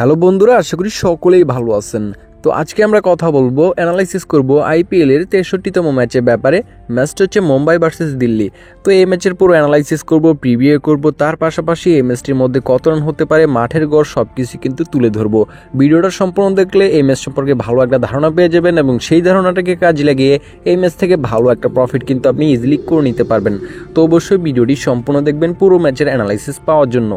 Hello বন্ধুরা, আশা করি সকলেই ভালো আছেন। তো আজকে আমরা কথা বলবো, অ্যানালাইসিস করব আইপিএল এর 63তম ম্যাচের ব্যাপারে। ম্যাচটা হচ্ছে মুম্বাই ভার্সেস দিল্লি। তো এই ম্যাচের পুরো অ্যানালাইসিস করব, প্রিভিউ করব, তার পাশাপাশি এই ম্যাচটির মধ্যে কত রান হতে পারে, মাঠের গড় সবকিছু কিন্তু তুলে ধরবো। ভিডিওটা সম্পূর্ণ দেখলে এই ম্যাচ সম্পর্কে ভালো একটা ধারণা পেয়ে যাবেন এবং সেই ধারণাটাকে কাজে লাগিয়ে এই ম্যাচ থেকে ভালো একটা প্রফিট কিন্তু আপনি ইজিলি করে নিতে পারবেন। তো অবশ্যই ভিডিওটি সম্পূর্ণ দেখবেন পুরো ম্যাচের অ্যানালাইসিস পাওয়ার জন্য।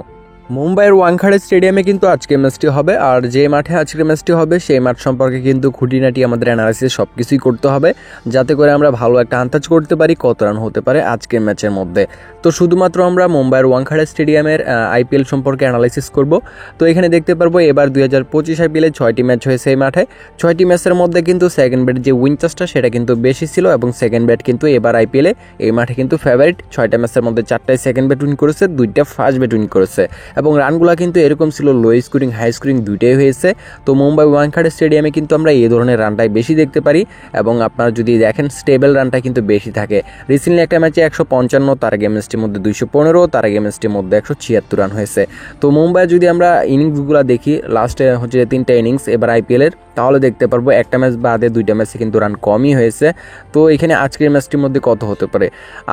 মুম্বাইয়ের ওয়াংখাড়ে স্টেডিয়ামে কিন্তু আজকে ম্যাচটি হবে, আর যে মাঠে আজকের ম্যাচটি হবে সেই মাঠ সম্পর্কে কিন্তু খুঁটিনাটি আমাদের অ্যানালাইসিস সব কিছুই করতে হবে, যাতে করে আমরা ভালো একটা আন্দাজ করতে পারি কত রান হতে পারে আজকের ম্যাচের মধ্যে। তো শুধুমাত্র আমরা মুম্বাইয়ের ওয়াংখাড়ে স্টেডিয়ামের আইপিএল সম্পর্কে অ্যানালাইসিস করব। তো এখানে দেখতে পারবো এবার 2025 আইপিএলে 6টি ম্যাচ হয়েছে এই মাঠে। 6টি ম্যাচের মধ্যে কিন্তু সেকেন্ড ব্যাট যে উইনচার্সটা সেটা কিন্তু বেশি ছিল, এবং সেকেন্ড ব্যাট কিন্তু এবার আইপিএলে এই মাঠে কিন্তু ফেভারিট। 6টা ম্যাচের মধ্যে 4টাই সেকেন্ড ব্যাট উইন করেছে, 2টা ফার্স্ট ব্যাট উইন করেছে, এবং রানগুলো কিন্তু এরকম ছিল, লো স্কোরিং হাই স্কোরিং দুইটাই হয়েছে। তো মুম্বাই ওয়াংখাড়ে স্টেডিয়ামে কিন্তু আমরা এই ধরনের রানটাই বেশি দেখতে পারি, এবং আপনারা যদি দেখেন স্টেবল রানটা কিন্তু বেশি থাকে। রিসেন্টলি একটা ম্যাচে 155, তার আগে ম্যাচটির মধ্যে 215, তার আগে ম্যাচটির মধ্যে 176 রান হয়েছে। তো মুম্বাই যদি আমরা ইনিংসগুলো দেখি, লাস্টে হচ্ছে 3টা ইনিংস এবার আইপিএলের, তাহলে দেখতে পারবো একটা ম্যাচ বাদে 2টা ম্যাচে কিন্তু রান কমই হয়েছে। তো এখানে আজকের ম্যাচটির মধ্যে কত হতে পারে?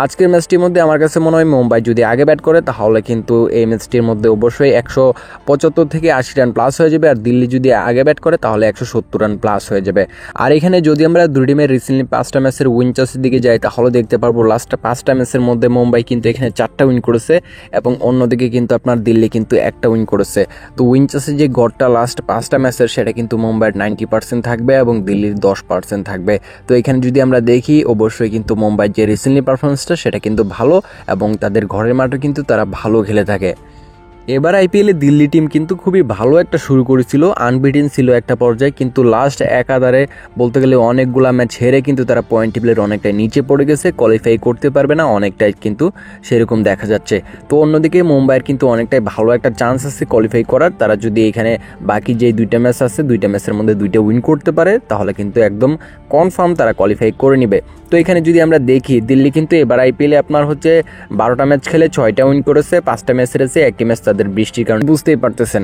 আজকের ম্যাচটির মধ্যে আমার কাছে মনে হয় মুম্বাই যদি আগে ব্যাট করে তাহলে কিন্তু এই ম্যাচটির মধ্যে অবশ্যই 175 থেকে 80 রান প্লাস হয়ে যাবে, আর দিল্লি যদি আগে ব্যাট করে তাহলে 170 রান প্লাস হয়ে যাবে। আর এখানে যদি আমরা দুই টিমের রিসেন্টলি 5টা ম্যাচের উইনচার্সের দিকে যাই তাহলে দেখতে পারবো লাস্ট 5টা ম্যাচের মধ্যে মুম্বাই কিন্তু এখানে 4টা উইন করেছে, এবং অন্যদিকে কিন্তু আপনার দিল্লি কিন্তু 1টা উইন করেছে। তো উইনচার্সের যে গড়টা লাস্ট 5টা ম্যাচের সেটা কিন্তু মুম্বাইয়ের 90% থাকবে এবং দিল্লির 10% থাকবে। তো এখানে যদি আমরা দেখি অবশ্যই কিন্তু মুম্বাইয়ের যে রিসেন্টলি পারফরমেন্সটা সেটা কিন্তু ভালো, এবং তাদের ঘরের মাঠে কিন্তু তারা ভালো খেলে থাকে। এবার আইপিএলে দিল্লি টিম কিন্তু খুবই ভালো একটা শুরু করেছিল, আনবিটেন ছিল একটা পর্যায়ে, কিন্তু লাস্ট একাধারে বলতে গেলে অনেকগুলা ম্যাচ হেরে কিন্তু তারা পয়েন্ট টেবিলের অনেকটাই নিচে পড়ে গেছে, কোয়ালিফাই করতে পারবে না অনেকটাই কিন্তু সেরকম দেখা যাচ্ছে। তো অন্যদিকে মুম্বাইয়ের কিন্তু অনেকটাই ভালো একটা চান্স আছে কোয়ালিফাই করার। তারা যদি এখানে বাকি যে 2টা ম্যাচ আছে 2টা ম্যাচের মধ্যে 2টা উইন করতে পারে তাহলে কিন্তু একদম কনফার্ম তারা কোয়ালিফাই করে নেবে। তো এখানে যদি আমরা দেখি দিল্লি কিন্তু এবার আইপিএলে আপনার হচ্ছে 12টা ম্যাচ খেলে 6টা উইন করেছে, 5টা ম্যাচ হেরেছে, 1টি ম্যাচ তাদের বৃষ্টির কারণে, বুঝতেই পারতেছেন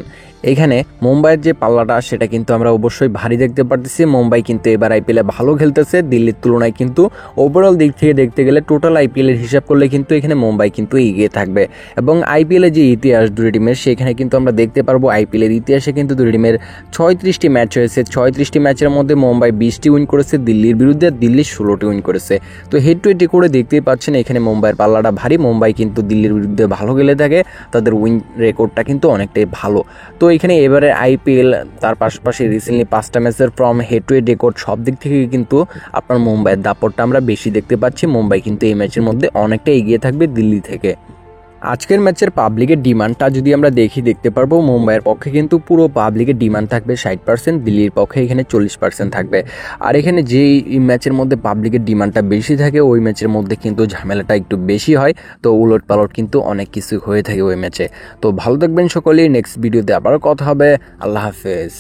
এখানে মুম্বাইয়ের যে পাল্লাটা সেটা কিন্তু আমরা অবশ্যই ভারী দেখতে পারতেছি। মুম্বাই কিন্তু এবার আইপিএলে ভালো খেলতেছে দিল্লির তুলনায়, কিন্তু ওভারঅল দিক থেকে দেখতে গেলে টোটাল আইপিএলের হিসাব করলে কিন্তু এখানে মুম্বাই কিন্তু এগিয়ে থাকবে। এবং আইপিএলের যে ইতিহাস দুই টিমের সেখানে কিন্তু আমরা দেখতে পারবো আইপিএলের ইতিহাসে কিন্তু দুই টিমের 36টি ম্যাচ হয়েছে, 36টি ম্যাচের মধ্যে মুম্বাই 20টি উইন করেছে দিল্লির বিরুদ্ধে, দিল্লি 16টি উইন করেছে। তো হেড টু হেড করে দেখতেই পাচ্ছেন এখানে মুম্বাইয়ের পাল্লাটা ভারী। মুম্বাই কিন্তু দিল্লির বিরুদ্ধে ভালো খেলে থাকে, তাদের উইন রেকর্ডটা কিন্তু অনেকটাই ভালো। তো এখানে এবারে আইপিএল তার পাশাপাশি রিসেন্টলি 5টা ম্যাচের from head to head record সব দিক থেকে কিন্তু আপনার মুম্বাইয়ের দাপটটা আমরা বেশি দেখতে পাচ্ছি। মুম্বাই কিন্তু এই ম্যাচের মধ্যে অনেকটা এগিয়ে থাকবে দিল্লি থেকে। আজকের ম্যাচের পাবলিকের ডিমান্ডটা যদি আমরা দেখতে পারবো মুম্বাইয়ের পক্ষে কিন্তু পুরো পাবলিকের ডিমান্ড থাকবে 60%, দিল্লির পক্ষে এখানে 40% থাকবে। আর এখানে যেই ম্যাচের মধ্যে পাবলিকের ডিমান্ডটা বেশি থাকে ওই ম্যাচের মধ্যে কিন্তু ঝামেলাটা একটু বেশি হয়, তো উলট পালট কিন্তু অনেক কিছু হয়ে থাকে ওই ম্যাচে। তো ভালো থাকবেন সকলেই, নেক্সট ভিডিওতে আবারও কথা হবে। আল্লাহ হাফেজ।